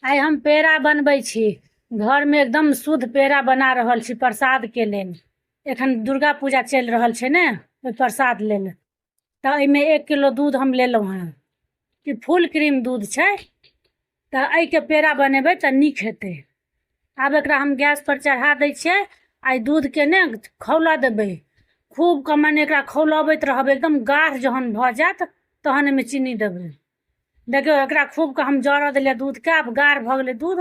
आइ हम पेड़ा बनबै छी। घर में एकदम शुद्ध पेड़ा बना रहल छी प्रसाद के लेल। एखन दुर्गा पूजा चल रहल छै ने, ओइ प्रसाद लेल। तऽ एहिमे 1 किलो दूध हम लेलहुँ हैं कि फुल क्रीम दूध छै। तऽ एहि के पेड़ा बनेबै तऽ नीक हेतै। आब एकरा हम गैस पर चढ़ा दै छियै। आई दूध के ने खौला देबै खूब के, मने एकरा खौलबैत रहबै एकदम गाढ़ जहन भऽ जायत तहन एहिमे चीनी देबै। देखियो एकरा खूब के हम जरऽ देलियै दूध के, आब गाढ़ भऽ गेलै दूध।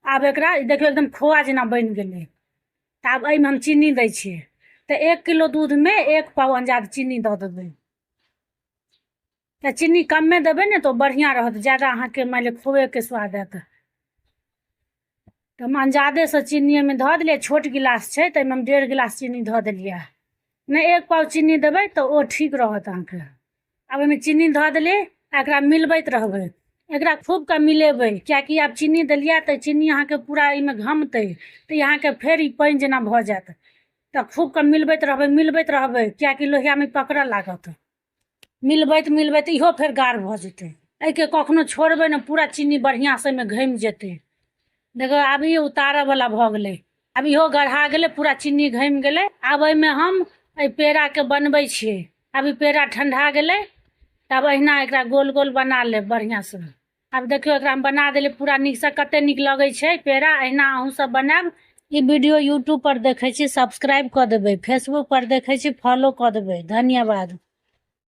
आब एकरा देखियो एकदम खोआ जेना बनि गेलै। तऽ आब एहिमे हम चीनी दै छियै। तऽ 1 किलो दूध में 1 पाव अंदाज चीनी दऽ देबै। तऽ चीनी कमे देबै ने तो बढ़िया रहत, ज्यादा अहाँके मान लिअ खोए के स्वाद आयत। तऽ हम अंदाजे से चीनी में धऽ देलियै। छोट गिलास छै तऽ हम 1.5 गिलास चीनी धऽ देलियै। नहीं 1 पाव चीनी देबै तऽ ओ ठीक रहत अहाँके। अब एहिमे चीनी धऽ देली, एकरा मिलबैत रहबै। एकरा खूब के मिलेबै, कियाकि आब चीनी देलियै तऽ चीनी अहाँके पूरा एहिमे घमतै, तऽ ई अहाँके फेर ई पानि जेना भऽ जायत। तऽ खूब के मिलबैत रहबै, कियाकि लोहिया में पकड़ऽ लागत। मिलबैत मिलबैत इहो फेर गाढ़ भऽ जेतै। एहि के कखनो छोड़बै ने, पूरा चीनी बढ़िया से में घमि जेतै। देखो आब ई उतारऽ वाला भऽ गेलै। अब इहो गढ़ा गेलै, पूरा चीनी घमि गेलै। आब एहिमे हम एहि पेड़ा के बनबै छियै। अब ई पेड़ा ठंडा गेलै, तब अहिना एकरा गोल गोल बना लेब बढ़िया से। अब देखियो एकरा हम बना देले पूरा नीक से, कते नीक लगै छै पेड़ा। अहिना अहूँ सब बनायब। ई वीडियो यूट्यूब पर देखै छी सब्सक्राइब कऽ देबै, फेसबुक पर देखै छी फॉलो कऽ देबै। धन्यवाद।